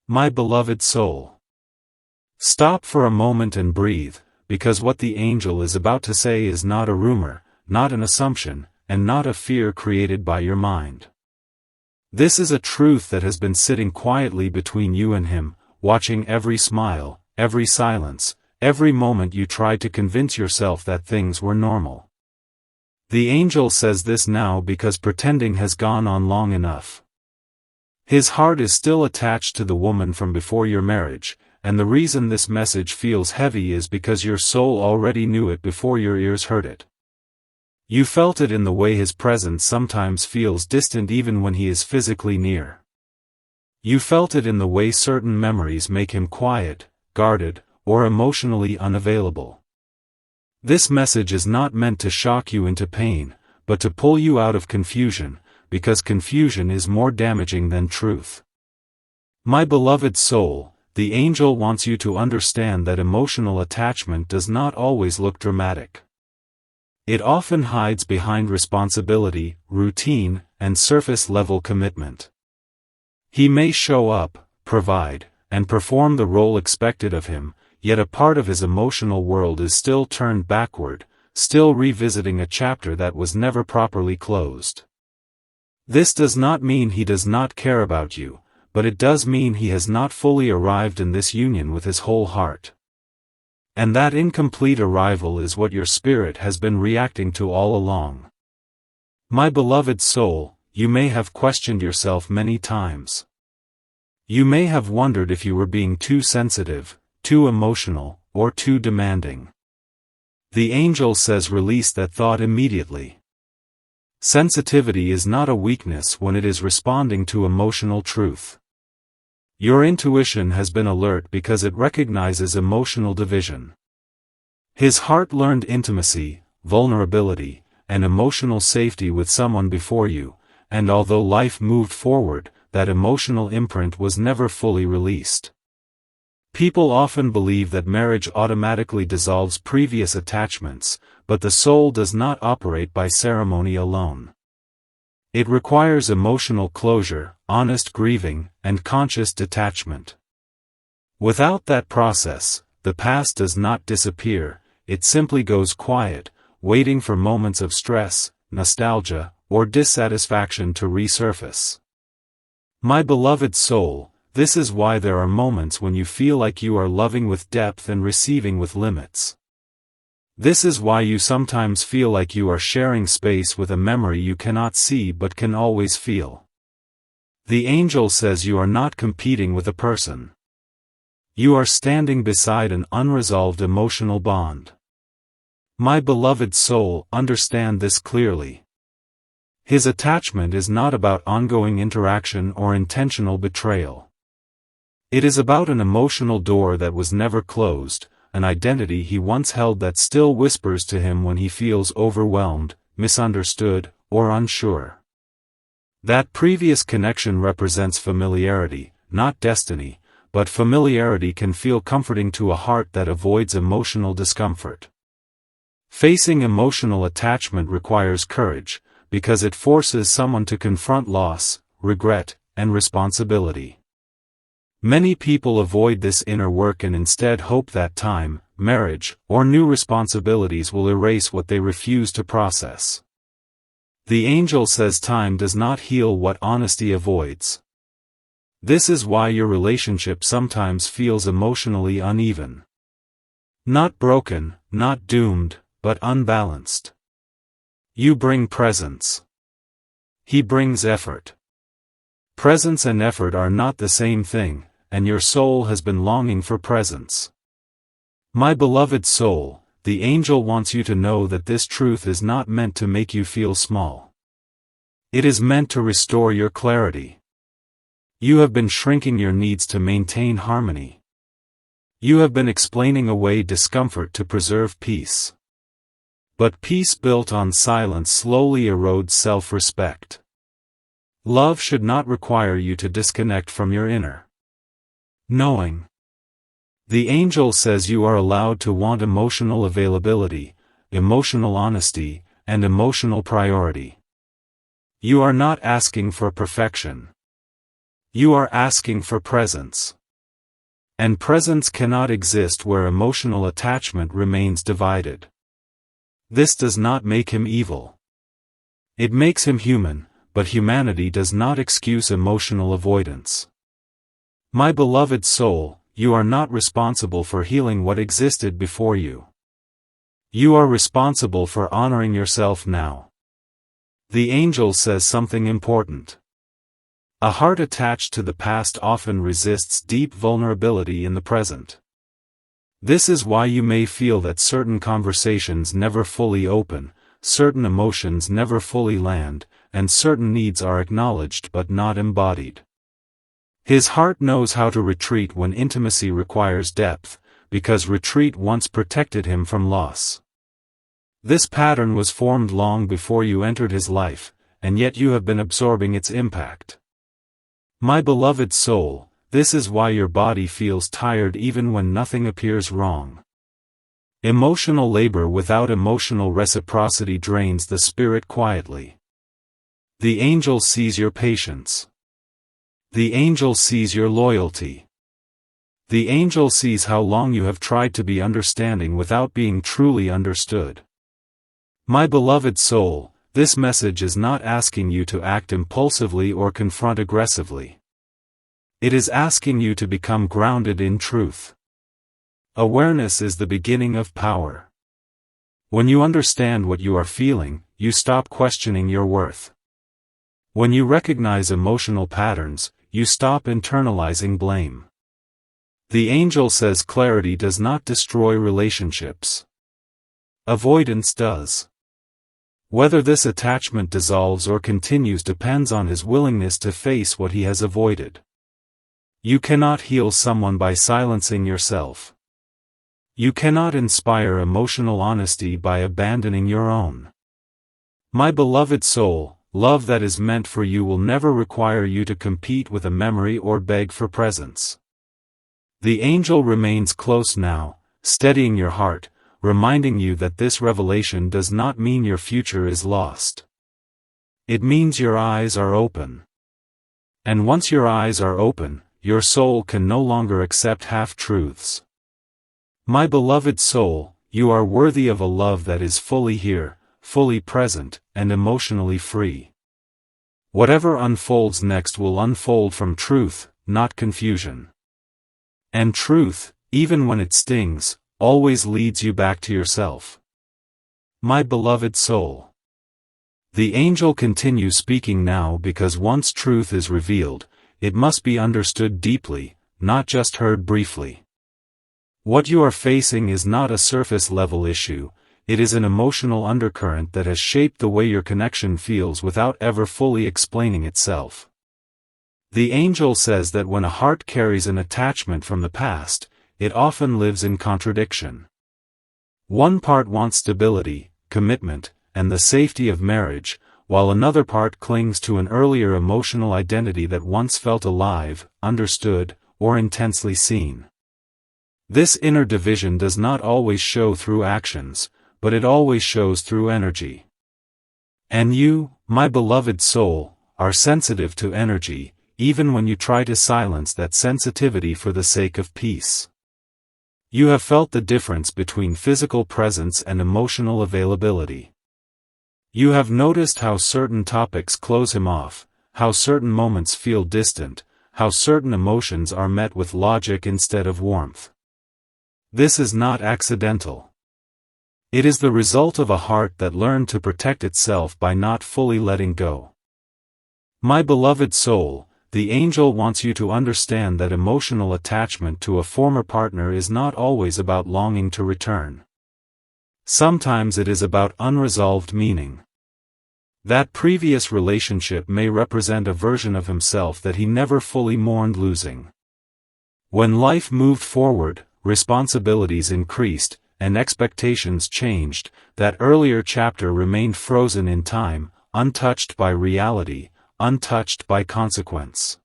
My beloved soul. Stop for a moment and breathe, because what the angel is about to say is not a rumor, not an assumption, and not a fear created by your mind. This is a truth that has been sitting quietly between you and him, watching every smile, every silence, every moment you tried to convince yourself that things were normal. The angel says this now because pretending has gone on long enough. His heart is still attached to the woman from before your marriage, and the reason this message feels heavy is because your soul already knew it before your ears heard it. You felt it in the way his presence sometimes feels distant even when he is physically near. You felt it in the way certain memories make him quiet, guarded, or emotionally unavailable. This message is not meant to shock you into pain, but to pull you out of confusion, because confusion is more damaging than truth. My beloved soul, the angel wants you to understand that emotional attachment does not always look dramatic. It often hides behind responsibility, routine, and surface-level commitment. He may show up, provide, and perform the role expected of him, yet a part of his emotional world is still turned backward, still revisiting a chapter that was never properly closed. This does not mean he does not care about you, but it does mean he has not fully arrived in this union with his whole heart. And that incomplete arrival is what your spirit has been reacting to all along. My beloved soul, you may have questioned yourself many times. You may have wondered if you were being too sensitive, too emotional, or too demanding. The angel says release that thought immediately. Sensitivity is not a weakness when it is responding to emotional truth. Your intuition has been alert because it recognizes emotional division. His heart learned intimacy, vulnerability, and emotional safety with someone before you, and although life moved forward, that emotional imprint was never fully released. People often believe that marriage automatically dissolves previous attachments, but the soul does not operate by ceremony alone. It requires emotional closure, honest grieving, and conscious detachment. Without that process, the past does not disappear, it simply goes quiet, waiting for moments of stress, nostalgia, or dissatisfaction to resurface. My beloved soul, this is why there are moments when you feel like you are loving with depth and receiving with limits. This is why you sometimes feel like you are sharing space with a memory you cannot see but can always feel. The angel says you are not competing with a person. You are standing beside an unresolved emotional bond. My beloved soul, understand this clearly. His attachment is not about ongoing interaction or intentional betrayal. It is about an emotional door that was never closed, an identity he once held that still whispers to him when he feels overwhelmed, misunderstood, or unsure. That previous connection represents familiarity, not destiny, but familiarity can feel comforting to a heart that avoids emotional discomfort. Facing emotional attachment requires courage, because it forces someone to confront loss, regret, and responsibility. Many people avoid this inner work and instead hope that time, marriage, or new responsibilities will erase what they refuse to process. The angel says time does not heal what honesty avoids. This is why your relationship sometimes feels emotionally uneven. Not broken, not doomed, but unbalanced. You bring presence. He brings effort. Presence and effort are not the same thing, and your soul has been longing for presence. My beloved soul, the angel wants you to know that this truth is not meant to make you feel small. It is meant to restore your clarity. You have been shrinking your needs to maintain harmony. You have been explaining away discomfort to preserve peace. But peace built on silence slowly erodes self-respect. Love should not require you to disconnect from your inner knowing. The angel says you are allowed to want emotional availability, emotional honesty, and emotional priority. You are not asking for perfection. You are asking for presence. And presence cannot exist where emotional attachment remains divided. This does not make him evil. It makes him human, but humanity does not excuse emotional avoidance. My beloved soul, you are not responsible for healing what existed before you. You are responsible for honoring yourself now. The angel says something important. A heart attached to the past often resists deep vulnerability in the present. This is why you may feel that certain conversations never fully open, certain emotions never fully land, and certain needs are acknowledged but not embodied. His heart knows how to retreat when intimacy requires depth, because retreat once protected him from loss. This pattern was formed long before you entered his life, and yet you have been absorbing its impact. My beloved soul, this is why your body feels tired even when nothing appears wrong. Emotional labor without emotional reciprocity drains the spirit quietly. The angel sees your patience. The angel sees your loyalty. The angel sees how long you have tried to be understanding without being truly understood. My beloved soul, this message is not asking you to act impulsively or confront aggressively. It is asking you to become grounded in truth. Awareness is the beginning of power. When you understand what you are feeling, you stop questioning your worth. When you recognize emotional patterns, you stop internalizing blame. The angel says clarity does not destroy relationships. Avoidance does. Whether this attachment dissolves or continues depends on his willingness to face what he has avoided. You cannot heal someone by silencing yourself. You cannot inspire emotional honesty by abandoning your own. My beloved soul, love that is meant for you will never require you to compete with a memory or beg for presence. The angel remains close now, steadying your heart, reminding you that this revelation does not mean your future is lost. It means your eyes are open. And once your eyes are open, your soul can no longer accept half-truths. My beloved soul, you are worthy of a love that is fully here, fully present, and emotionally free. Whatever unfolds next will unfold from truth, not confusion. And truth, even when it stings, always leads you back to yourself. My beloved soul. The angel continues speaking now because once truth is revealed, it must be understood deeply, not just heard briefly. What you are facing is not a surface-level issue, it is an emotional undercurrent that has shaped the way your connection feels without ever fully explaining itself. The angel says that when a heart carries an attachment from the past, it often lives in contradiction. One part wants stability, commitment, and the safety of marriage, while another part clings to an earlier emotional identity that once felt alive, understood, or intensely seen. This inner division does not always show through actions, but it always shows through energy. And you, my beloved soul, are sensitive to energy, even when you try to silence that sensitivity for the sake of peace. You have felt the difference between physical presence and emotional availability. You have noticed how certain topics close him off, how certain moments feel distant, how certain emotions are met with logic instead of warmth. This is not accidental. It is the result of a heart that learned to protect itself by not fully letting go. My beloved soul, the angel wants you to understand that emotional attachment to a former partner is not always about longing to return. Sometimes it is about unresolved meaning. That previous relationship may represent a version of himself that he never fully mourned losing. When life moved forward, responsibilities increased, and expectations changed, that earlier chapter remained frozen in time, untouched by reality, untouched by consequence.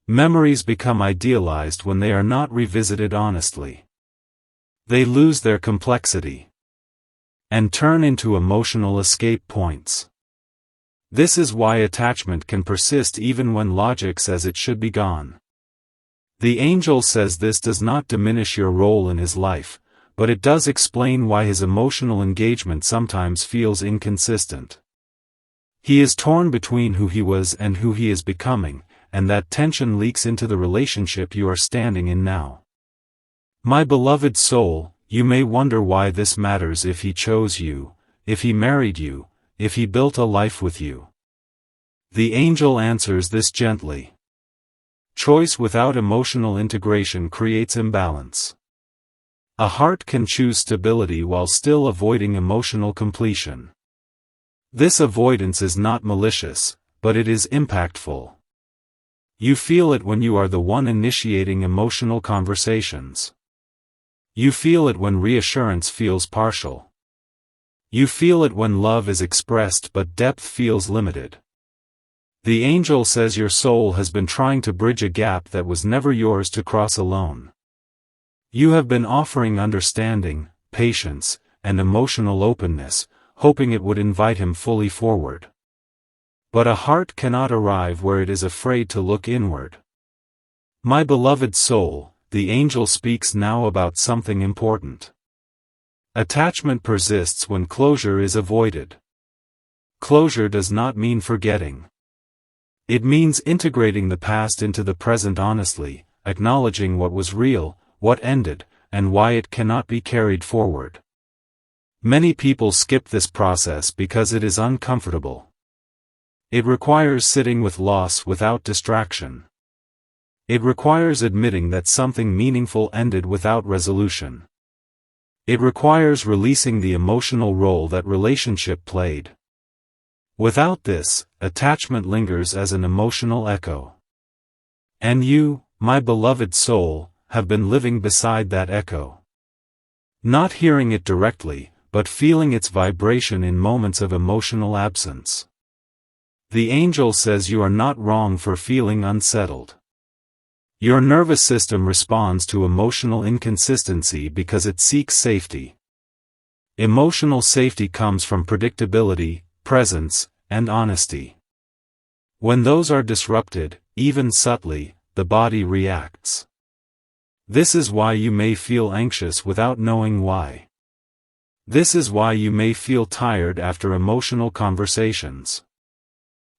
Memories become idealized when they are not revisited honestly. They lose their complexity and turn into emotional escape points. This is why attachment can persist even when logic says it should be gone. The angel says this does not diminish your role in his life, but it does explain why his emotional engagement sometimes feels inconsistent. He is torn between who he was and who he is becoming, and that tension leaks into the relationship you are standing in now. My beloved soul, you may wonder why this matters if he chose you, if he married you, if he built a life with you. The angel answers this gently. Choice without emotional integration creates imbalance. A heart can choose stability while still avoiding emotional completion. This avoidance is not malicious, but it is impactful. You feel it when you are the one initiating emotional conversations. You feel it when reassurance feels partial. You feel it when love is expressed but depth feels limited. The angel says your soul has been trying to bridge a gap that was never yours to cross alone. You have been offering understanding, patience, and emotional openness, hoping it would invite him fully forward. But a heart cannot arrive where it is afraid to look inward. My beloved soul, the angel speaks now about something important. Attachment persists when closure is avoided. Closure does not mean forgetting. It means integrating the past into the present honestly, acknowledging what was real, what ended, and why it cannot be carried forward. Many people skip this process because it is uncomfortable. It requires sitting with loss without distraction. It requires admitting that something meaningful ended without resolution. It requires releasing the emotional role that relationship played. Without this, attachment lingers as an emotional echo. And you, my beloved soul, have been living beside that echo. Not hearing it directly, but feeling its vibration in moments of emotional absence. The angel says you are not wrong for feeling unsettled. Your nervous system responds to emotional inconsistency because it seeks safety. Emotional safety comes from predictability, presence, and honesty. When those are disrupted, even subtly, the body reacts. This is why you may feel anxious without knowing why. This is why you may feel tired after emotional conversations.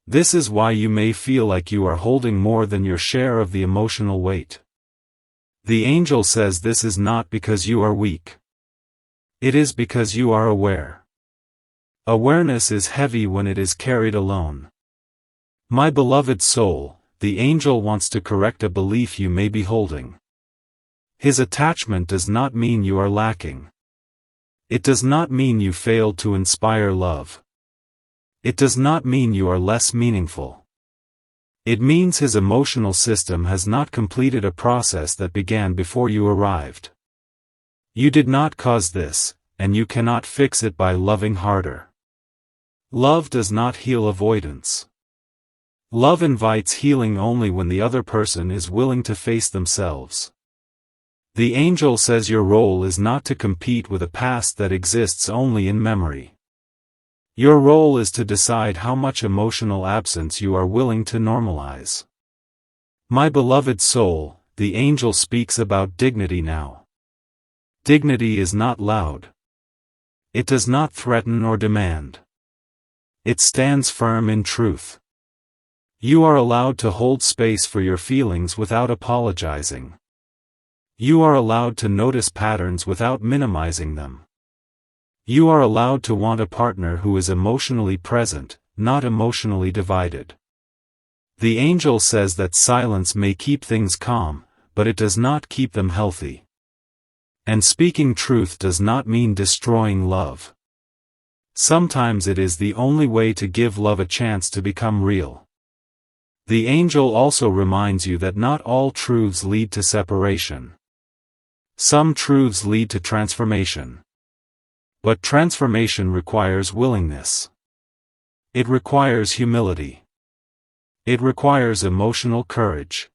This is why you may feel like you are holding more than your share of the emotional weight. The angel says this is not because you are weak. It is because you are aware. Awareness is heavy when it is carried alone. My beloved soul, the angel wants to correct a belief you may be holding. His attachment does not mean you are lacking. It does not mean you failed to inspire love. It does not mean you are less meaningful. It means his emotional system has not completed a process that began before you arrived. You did not cause this, and you cannot fix it by loving harder. Love does not heal avoidance. Love invites healing only when the other person is willing to face themselves. The angel says your role is not to compete with a past that exists only in memory. Your role is to decide how much emotional absence you are willing to normalize. My beloved soul, the angel speaks about dignity now. Dignity is not loud. It does not threaten or demand. It stands firm in truth. You are allowed to hold space for your feelings without apologizing. You are allowed to notice patterns without minimizing them. You are allowed to want a partner who is emotionally present, not emotionally divided. The angel says that silence may keep things calm, but it does not keep them healthy. And speaking truth does not mean destroying love. Sometimes it is the only way to give love a chance to become real. The angel also reminds you that not all truths lead to separation. Some truths lead to transformation. But transformation requires willingness. It requires humility. It requires emotional courage.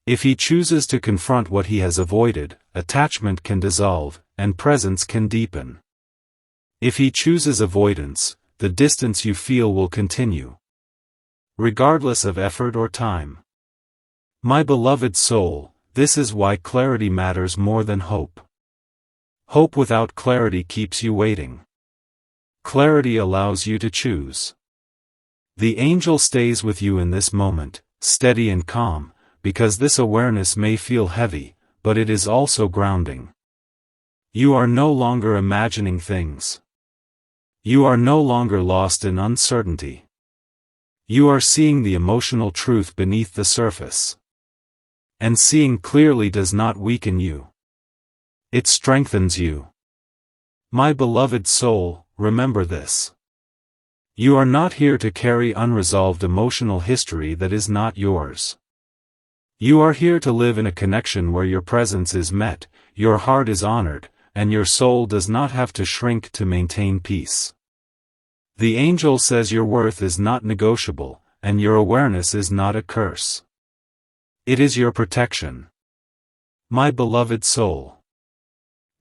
If he chooses to confront what he has avoided, attachment can dissolve, and presence can deepen. If he chooses avoidance, the distance you feel will continue, regardless of effort or time. My beloved soul, this is why clarity matters more than hope. Hope without clarity keeps you waiting. Clarity allows you to choose. The angel stays with you in this moment, steady and calm, because this awareness may feel heavy, but it is also grounding. You are no longer imagining things. You are no longer lost in uncertainty. You are seeing the emotional truth beneath the surface. And seeing clearly does not weaken you. It strengthens you. My beloved soul, remember this. You are not here to carry unresolved emotional history that is not yours. You are here to live in a connection where your presence is met, your heart is honored, and your soul does not have to shrink to maintain peace. The angel says your worth is not negotiable, and your awareness is not a curse. It is your protection. My beloved soul.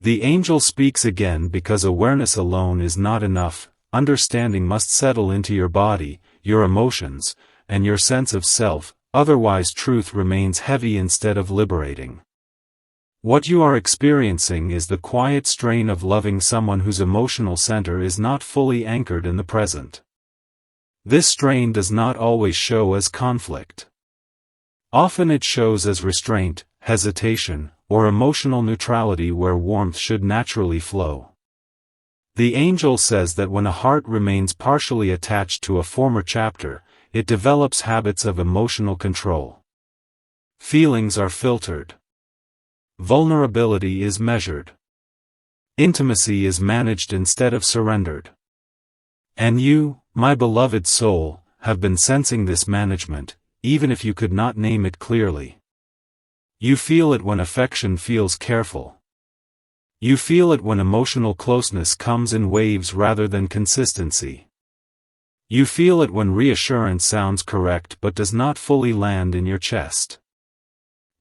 The angel speaks again because awareness alone is not enough, understanding must settle into your body, your emotions, and your sense of self, otherwise truth remains heavy instead of liberating. What you are experiencing is the quiet strain of loving someone whose emotional center is not fully anchored in the present. This strain does not always show as conflict. Often it shows as restraint, hesitation, or emotional neutrality where warmth should naturally flow. The angel says that when a heart remains partially attached to a former chapter, it develops habits of emotional control. Feelings are filtered. Vulnerability is measured. Intimacy is managed instead of surrendered. And you, my beloved soul, have been sensing this management, even if you could not name it clearly. You feel it when affection feels careful. You feel it when emotional closeness comes in waves rather than consistency. You feel it when reassurance sounds correct but does not fully land in your chest.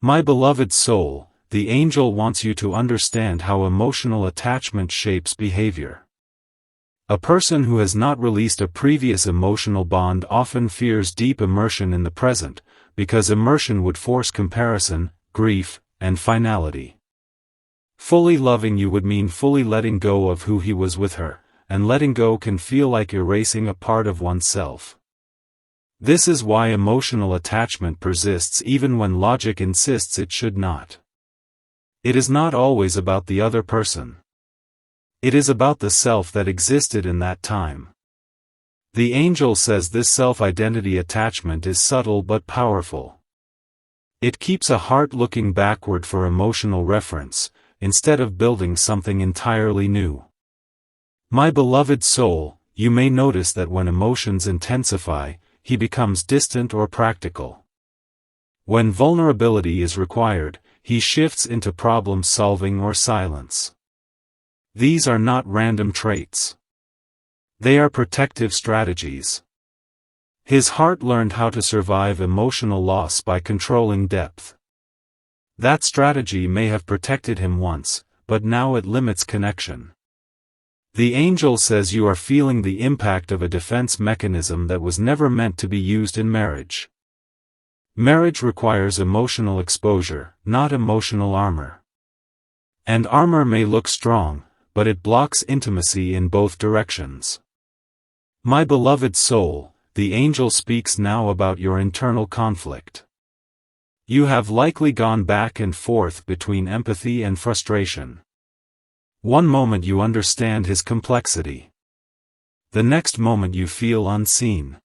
My beloved soul, the angel wants you to understand how emotional attachment shapes behavior. A person who has not released a previous emotional bond often fears deep immersion in the present, because immersion would force comparison, grief, and finality. Fully loving you would mean fully letting go of who he was with her, and letting go can feel like erasing a part of oneself. This is why emotional attachment persists even when logic insists it should not. It is not always about the other person. It is about the self that existed in that time. The angel says this self-identity attachment is subtle but powerful. It keeps a heart looking backward for emotional reference, instead of building something entirely new. My beloved soul, you may notice that when emotions intensify, he becomes distant or practical. When vulnerability is required, he shifts into problem-solving or silence. These are not random traits. They are protective strategies. His heart learned how to survive emotional loss by controlling depth. That strategy may have protected him once, but now it limits connection. The angel says you are feeling the impact of a defense mechanism that was never meant to be used in marriage. Marriage requires emotional exposure, not emotional armor. And armor may look strong, but it blocks intimacy in both directions. My beloved soul, the angel speaks now about your internal conflict. You have likely gone back and forth between empathy and frustration. One moment you understand his complexity. The next moment you feel unseen.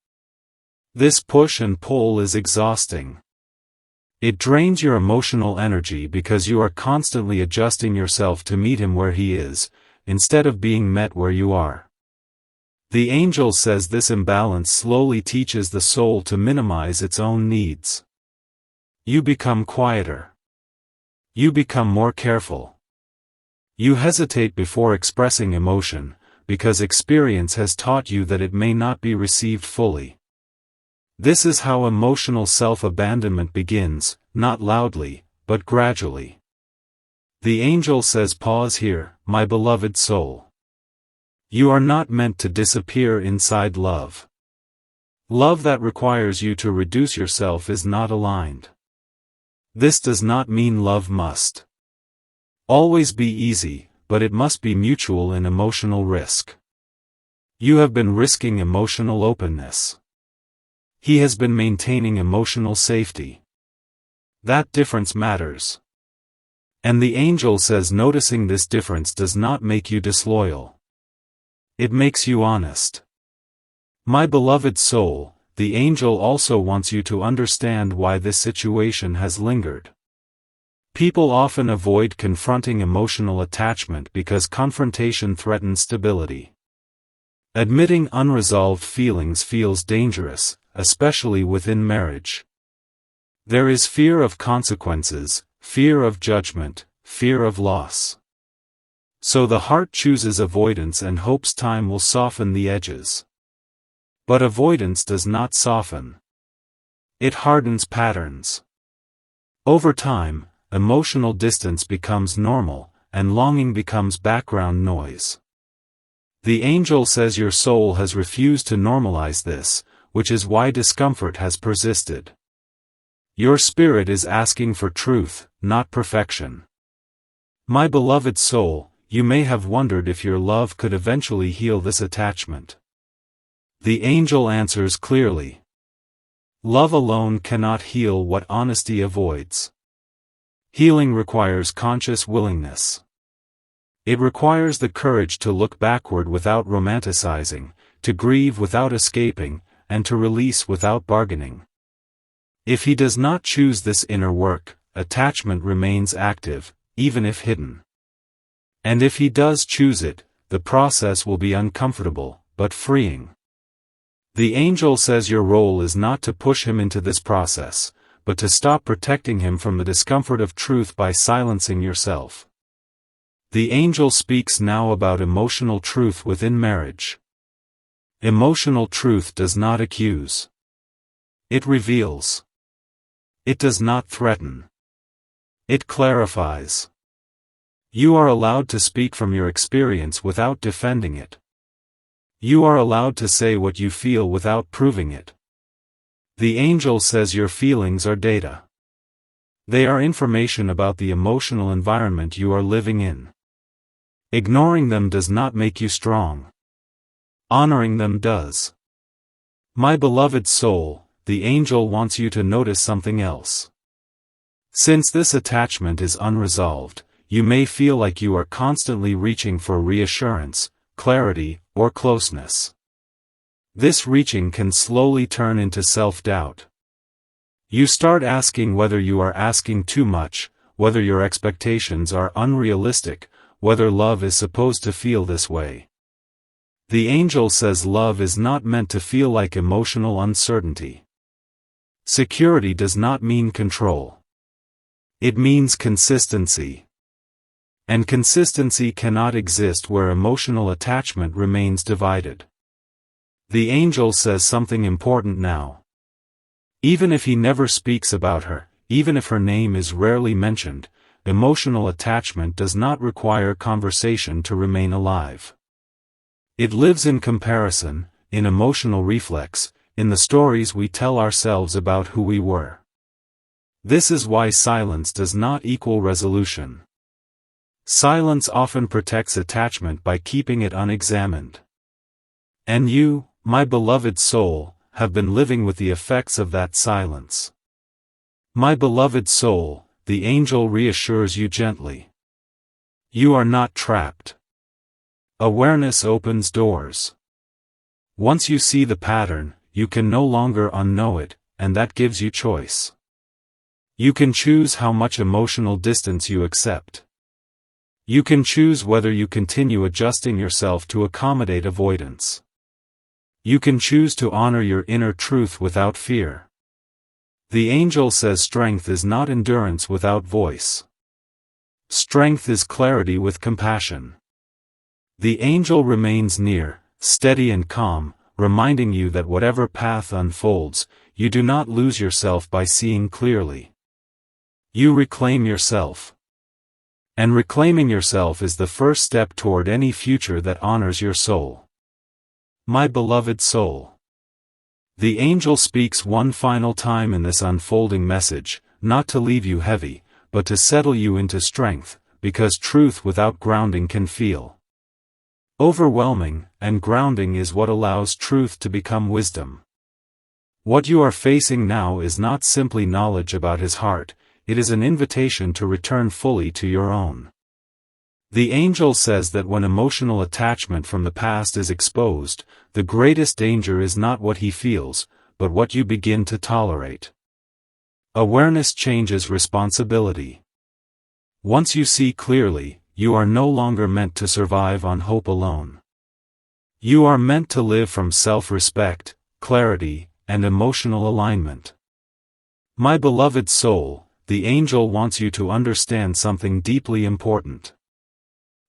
This push and pull is exhausting. It drains your emotional energy because you are constantly adjusting yourself to meet him where he is, instead of being met where you are. The angel says this imbalance slowly teaches the soul to minimize its own needs. You become quieter. You become more careful. You hesitate before expressing emotion, because experience has taught you that it may not be received fully. This is how emotional self-abandonment begins, not loudly, but gradually. The angel says pause here, my beloved soul. You are not meant to disappear inside love. Love that requires you to reduce yourself is not aligned. This does not mean love must always be easy, but it must be mutual in emotional risk. You have been risking emotional openness. He has been maintaining emotional safety. That difference matters. And the angel says noticing this difference does not make you disloyal. It makes you honest. My beloved soul, the angel also wants you to understand why this situation has lingered. People often avoid confronting emotional attachment because confrontation threatens stability. Admitting unresolved feelings feels dangerous, especially within marriage. There is fear of consequences, fear of judgment, fear of loss. So the heart chooses avoidance and hopes time will soften the edges. But avoidance does not soften. It hardens patterns. Over time, emotional distance becomes normal, and longing becomes background noise. The angel says your soul has refused to normalize this, which is why discomfort has persisted. Your spirit is asking for truth, not perfection. My beloved soul, you may have wondered if your love could eventually heal this attachment. The angel answers clearly. Love alone cannot heal what honesty avoids. Healing requires conscious willingness. It requires the courage to look backward without romanticizing, to grieve without escaping, and to release without bargaining. If he does not choose this inner work, attachment remains active, even if hidden. And if he does choose it, the process will be uncomfortable, but freeing. The angel says your role is not to push him into this process, but to stop protecting him from the discomfort of truth by silencing yourself. The angel speaks now about emotional truth within marriage. Emotional truth does not accuse. It reveals. It does not threaten. It clarifies. You are allowed to speak from your experience without defending it. You are allowed to say what you feel without proving it. The angel says your feelings are data. They are information about the emotional environment you are living in. Ignoring them does not make you strong. Honoring them does. My beloved soul, the angel wants you to notice something else. Since this attachment is unresolved, you may feel like you are constantly reaching for reassurance, clarity, or closeness. This reaching can slowly turn into self-doubt. You start asking whether you are asking too much, whether your expectations are unrealistic, whether love is supposed to feel this way. The angel says love is not meant to feel like emotional uncertainty. Security does not mean control. It means consistency. And consistency cannot exist where emotional attachment remains divided. The angel says something important now. Even if he never speaks about her, even if her name is rarely mentioned, emotional attachment does not require conversation to remain alive. It lives in comparison, in emotional reflex, in the stories we tell ourselves about who we were. This is why silence does not equal resolution. Silence often protects attachment by keeping it unexamined. And you, my beloved soul, have been living with the effects of that silence. My beloved soul, the angel reassures you gently. You are not trapped. Awareness opens doors. Once you see the pattern, you can no longer unknow it, and that gives you choice. You can choose how much emotional distance you accept. You can choose whether you continue adjusting yourself to accommodate avoidance. You can choose to honor your inner truth without fear. The angel says strength is not endurance without voice. Strength is clarity with compassion. The angel remains near, steady and calm, reminding you that whatever path unfolds, you do not lose yourself by seeing clearly. You reclaim yourself. And reclaiming yourself is the first step toward any future that honors your soul. My beloved soul. The angel speaks one final time in this unfolding message, not to leave you heavy, but to settle you into strength, because truth without grounding can feel overwhelming, and grounding is what allows truth to become wisdom. What you are facing now is not simply knowledge about his heart, it is an invitation to return fully to your own. The angel says that when emotional attachment from the past is exposed, the greatest danger is not what he feels, but what you begin to tolerate. Awareness changes responsibility. Once you see clearly, you are no longer meant to survive on hope alone. You are meant to live from self-respect, clarity, and emotional alignment. My beloved soul, the angel wants you to understand something deeply important.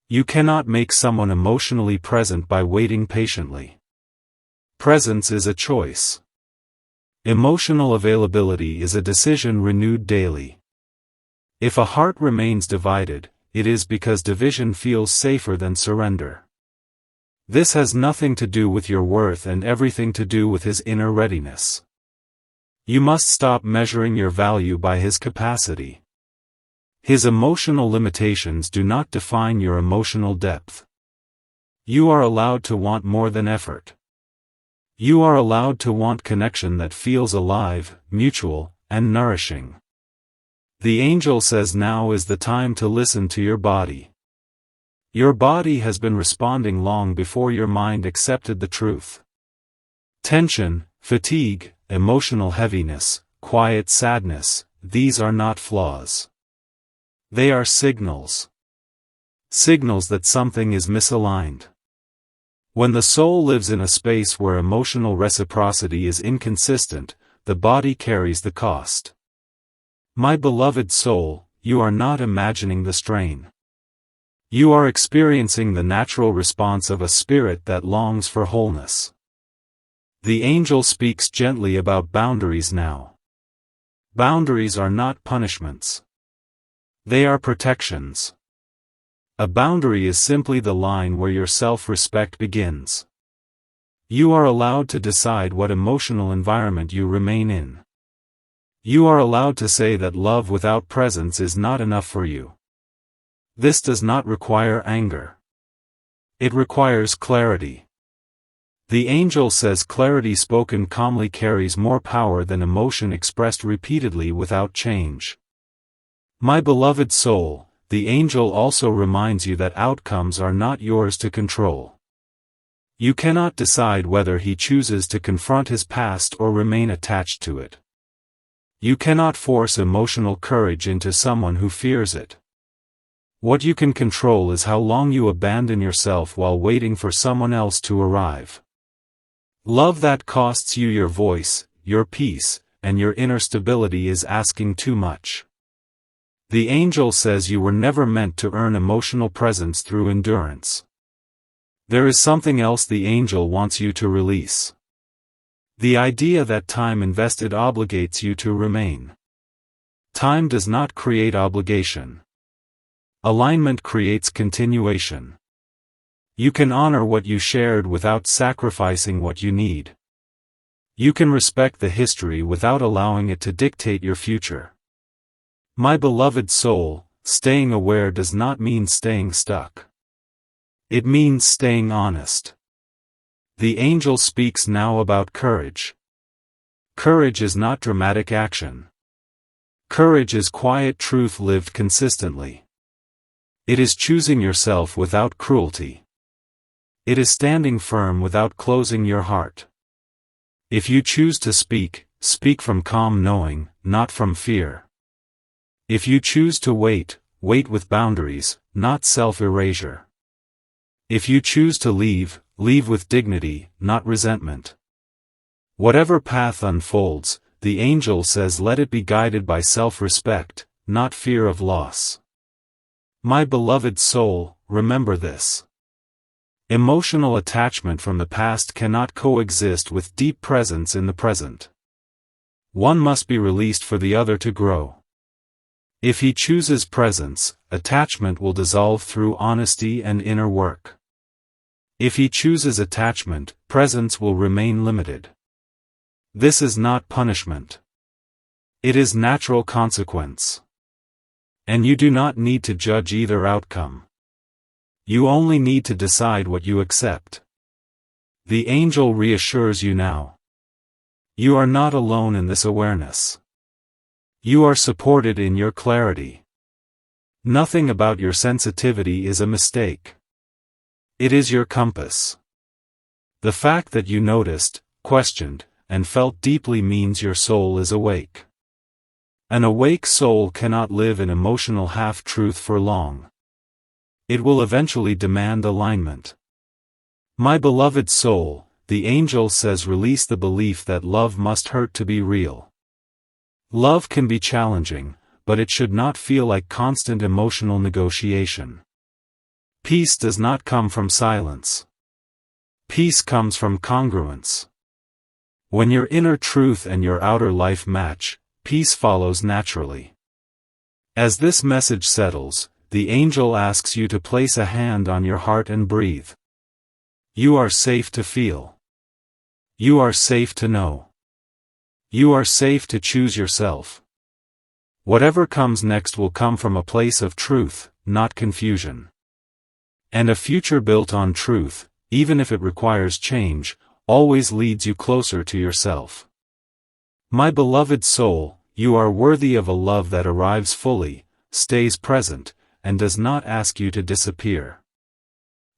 You cannot make someone emotionally present by waiting patiently. Presence is a choice. Emotional availability is a decision renewed daily. If a heart remains divided, it is because division feels safer than surrender. This has nothing to do with your worth and everything to do with his inner readiness. You must stop measuring your value by his capacity. His emotional limitations do not define your emotional depth. You are allowed to want more than effort. You are allowed to want connection that feels alive, mutual, and nourishing. The angel says now is the time to listen to your body. Your body has been responding long before your mind accepted the truth. Tension, fatigue, emotional heaviness, quiet sadness, these are not flaws. They are signals. Signals that something is misaligned. When the soul lives in a space where emotional reciprocity is inconsistent, the body carries the cost. My beloved soul, you are not imagining the strain. You are experiencing the natural response of a spirit that longs for wholeness. The angel speaks gently about boundaries now. Boundaries are not punishments. They are protections. A boundary is simply the line where your self-respect begins. You are allowed to decide what emotional environment you remain in. You are allowed to say that love without presence is not enough for you. This does not require anger. It requires clarity. The angel says clarity spoken calmly carries more power than emotion expressed repeatedly without change. My beloved soul, the angel also reminds you that outcomes are not yours to control. You cannot decide whether he chooses to confront his past or remain attached to it. You cannot force emotional courage into someone who fears it. What you can control is how long you abandon yourself while waiting for someone else to arrive. Love that costs you your voice, your peace, and your inner stability is asking too much. The angel says you were never meant to earn emotional presence through endurance. There is something else the angel wants you to release. The idea that time invested obligates you to remain. Time does not create obligation. Alignment creates continuation. You can honor what you shared without sacrificing what you need. You can respect the history without allowing it to dictate your future. My beloved soul, staying aware does not mean staying stuck. It means staying honest. The angel speaks now about courage. Courage is not dramatic action. Courage is quiet truth lived consistently. It is choosing yourself without cruelty. It is standing firm without closing your heart. If you choose to speak, speak from calm knowing, not from fear. If you choose to wait, wait with boundaries, not self-erasure. If you choose to leave, leave with dignity, not resentment. Whatever path unfolds, the angel says let it be guided by self-respect, not fear of loss. My beloved soul, remember this. Emotional attachment from the past cannot coexist with deep presence in the present. One must be released for the other to grow. If he chooses presence, attachment will dissolve through honesty and inner work. If he chooses attachment, presence will remain limited. This is not punishment. It is natural consequence. And you do not need to judge either outcome. You only need to decide what you accept. The angel reassures you now. You are not alone in this awareness. You are supported in your clarity. Nothing about your sensitivity is a mistake. It is your compass. The fact that you noticed, questioned, and felt deeply means your soul is awake. An awake soul cannot live in emotional half-truth for long. It will eventually demand alignment. My beloved soul, the angel says, release the belief that love must hurt to be real. Love can be challenging, but it should not feel like constant emotional negotiation. Peace does not come from silence. Peace comes from congruence. When your inner truth and your outer life match, peace follows naturally. As this message settles, the angel asks you to place a hand on your heart and breathe. You are safe to feel. You are safe to know. You are safe to choose yourself. Whatever comes next will come from a place of truth, not confusion. And a future built on truth, even if it requires change, always leads you closer to yourself. My beloved soul, you are worthy of a love that arrives fully, stays present, and does not ask you to disappear.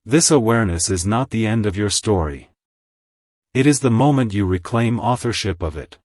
This awareness is not the end of your story. It is the moment you reclaim authorship of it.